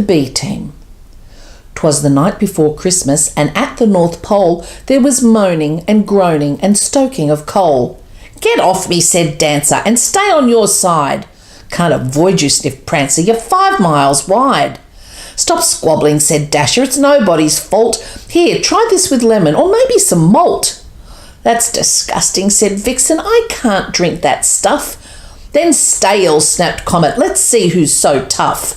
The B Team. 'Twas the night before Christmas, and at the North Pole there was moaning and groaning and stoking of coal. "Get off me," said Dancer, "and stay on your side." "Can't avoid you," sniffed Prancer, "you're 5 miles wide." "Stop squabbling," said Dasher, "it's nobody's fault. Here, try this with lemon, or maybe some malt." "That's disgusting," said Vixen, "I can't drink that stuff." "Then stay ill," snapped Comet, "let's see who's so tough."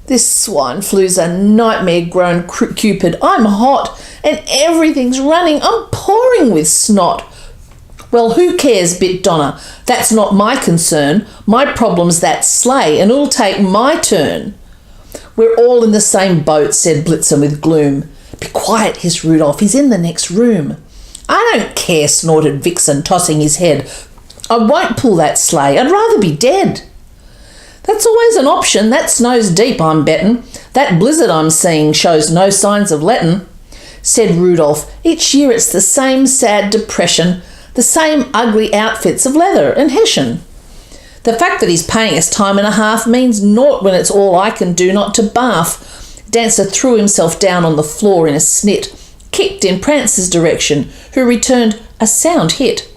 "This swine flu's a nightmare," groaned Cupid. "I'm hot, and everything's running. I'm pouring with snot." "Well, who cares?" bit Donna. "That's not my concern. My problem's that sleigh, and it'll take my turn." "We're all in the same boat," said Blitzen with gloom. "Be quiet," hissed Rudolph. "He's in the next room." "I don't care," snorted Vixen, tossing his head. "I won't pull that sleigh. I'd rather be dead." "That's always an option. That snow's deep, I'm bettin'. That blizzard I'm seeing shows no signs of lettin'," said Rudolph. "Each year it's the same sad depression, the same ugly outfits of leather and hessian. The fact that he's paying us time and a half means naught when it's all I can do not to barf." Dancer threw himself down on the floor in a snit, kicked in Prancer's direction, who returned a sound hit.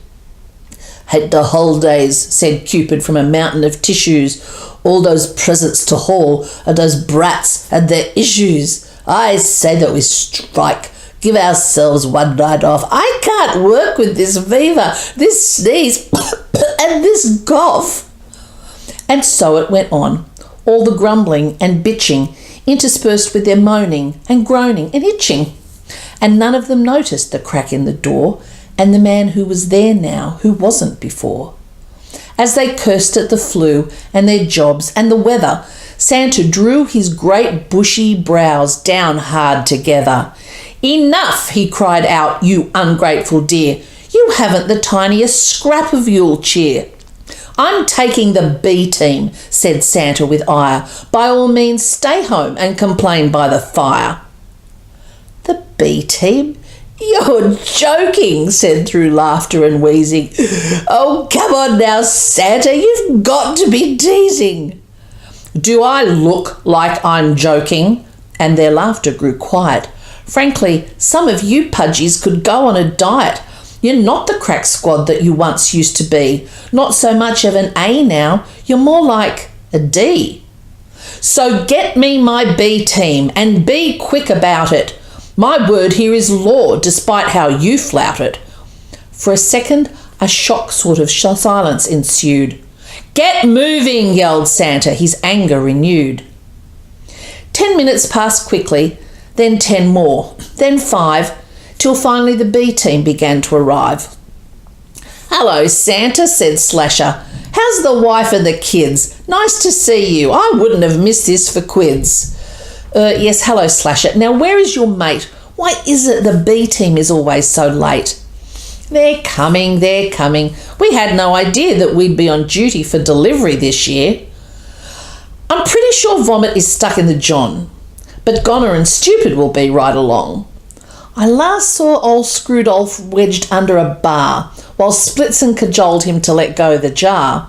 "Hate the holidays," said Cupid from a mountain of tissues. "All those presents to haul, and those brats and their issues. I say that we strike, give ourselves one night off. I can't work with this fever, this sneeze, and this cough." And so it went on, all the grumbling and bitching interspersed with their moaning and groaning and itching. And none of them noticed the crack in the door and the man who was there now who wasn't before. As they cursed at the flu and their jobs and the weather, Santa drew his great bushy brows down hard together. "Enough," he cried out, "you ungrateful dear. You haven't the tiniest scrap of Yule cheer." "I'm taking the B Team," said Santa with ire. "By all means stay home and complain by the fire." "The B Team? You're joking," said through laughter and wheezing. "Oh, come on now, Santa, you've got to be teasing." "Do I look like I'm joking?" And their laughter grew quiet. "Frankly, some of you pudgies could go on a diet. You're not the crack squad that you once used to be. Not so much of an A now, you're more like a D. So get me my B Team, and be quick about it. My word here is law, despite how you flout it." For a second, a shocked sort of silence ensued. "Get moving," yelled Santa, his anger renewed. 10 minutes passed quickly, then 10 more, then 5, till finally the B Team began to arrive. "Hello, Santa," said Slasher. "How's the wife and the kids? Nice to see you. I wouldn't have missed this for quids." Yes, hello, Slasher. Now, where is your mate? Why is it the B Team is always so late?" They're coming. We had no idea that we'd be on duty for delivery this year." "I'm pretty sure Vomit is stuck in the John, but Goner and Stupid will be right along. I last saw old Screwdolph wedged under a bar while Splitzen cajoled him to let go of the jar.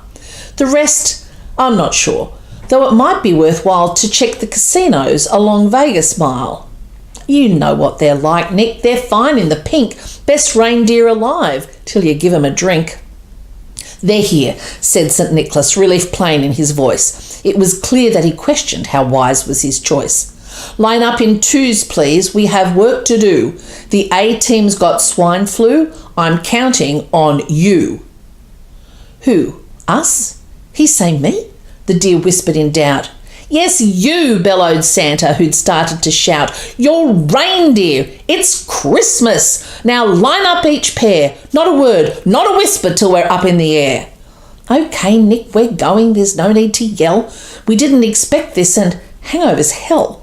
The rest, I'm not sure, though it might be worthwhile to check the casinos along Vegas Mile. You know what they're like, Nick. They're fine in the pink, best reindeer alive, till you give 'em a drink." "They're here," said St. Nicholas, relief plain in his voice. It was clear that he questioned how wise was his choice. "Line up in twos, please. We have work to do. The A Team's got swine flu. I'm counting on you." "Who? Us? He say me?" the deer whispered in doubt. "Yes, you," bellowed Santa, who'd started to shout. "Your reindeer! It's Christmas! Now line up each pair. Not a word, not a whisper till we're up in the air." "Okay, Nick, we're going. There's no need to yell. We didn't expect this, and hangover's hell,"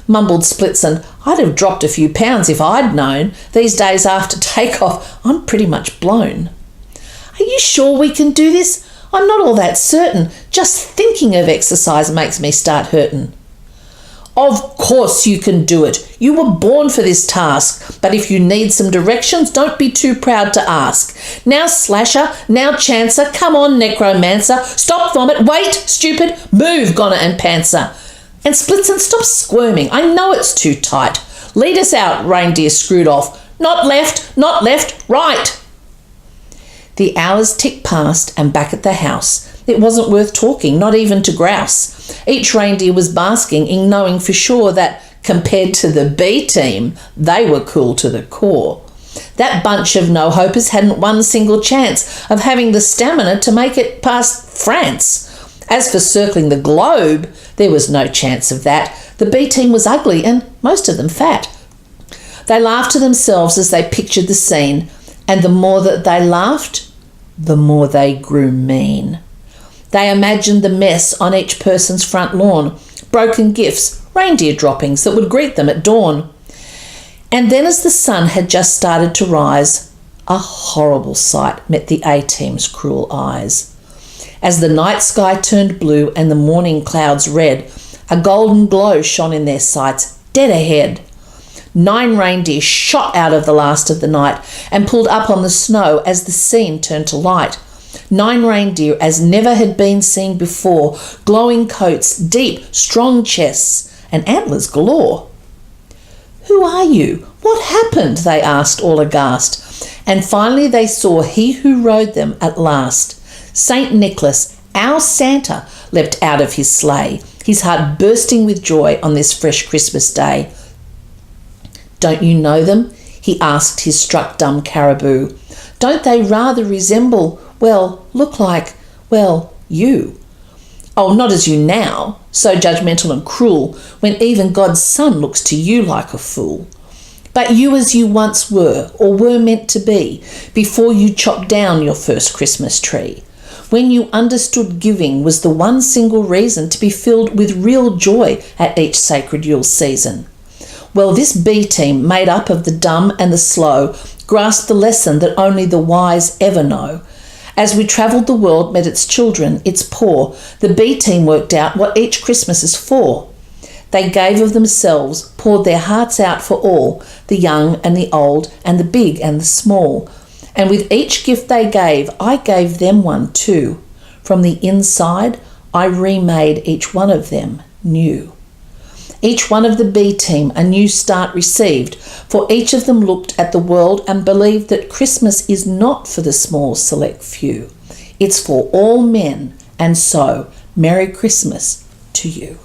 mumbled Splitzen. "I'd have dropped a few pounds if I'd known. These days after takeoff, I'm pretty much blown." "Are you sure we can do this? I'm not all that certain. Just thinking of exercise makes me start hurting." "Of course you can do it. You were born for this task. But if you need some directions, don't be too proud to ask. Now Slasher, now Chancer, come on Necromancer. Stop, Vomit, wait, Stupid, move, Goner and Pantser. And Splitzen, stop squirming. I know it's too tight. Lead us out, Reindeer screwed off. Not left, right. The hours ticked past, and back at the house, it wasn't worth talking, not even to Grouse. Each reindeer was basking in knowing for sure that, compared to the B team, they were cool to the core. That bunch of no-hopers hadn't one single chance of having the stamina to make it past France. As for circling the globe, there was no chance of that. The B team was ugly and most of them fat. They laughed to themselves as they pictured the scene, and the more that they laughed, the more they grew mean. They imagined the mess on each person's front lawn, broken gifts, reindeer droppings that would greet them at dawn. And then as the sun had just started to rise, a horrible sight met the A-team's cruel eyes. As the night sky turned blue and the morning clouds red, a golden glow shone in their sights, dead ahead. 9 reindeer shot out of the last of the night and pulled up on the snow as the scene turned to light. 9 reindeer as never had been seen before, glowing coats, deep, strong chests, and antlers galore. "Who are you? What happened?" they asked, all aghast. And finally they saw he who rode them at last. St. Nicholas, our Santa, leapt out of his sleigh, his heart bursting with joy on this fresh Christmas day. "Don't you know them?" he asked his struck dumb caribou. "Don't they rather resemble, well, look like, well, you?" "Oh, not as you now, so judgmental and cruel, when even God's son looks to you like a fool. But you as you once were, or were meant to be, before you chopped down your first Christmas tree. When you understood giving was the one single reason to be filled with real joy at each sacred Yule season. Well, this B team, made up of the dumb and the slow, grasped the lesson that only the wise ever know. As we travelled the world, met its children, its poor, the B team worked out what each Christmas is for. They gave of themselves, poured their hearts out for all, the young and the old, and the big and the small. And with each gift they gave, I gave them one too. From the inside, I remade each one of them new. Each one of the B team a new start received, for each of them looked at the world and believed that Christmas is not for the small select few. It's for all men, and so Merry Christmas to you.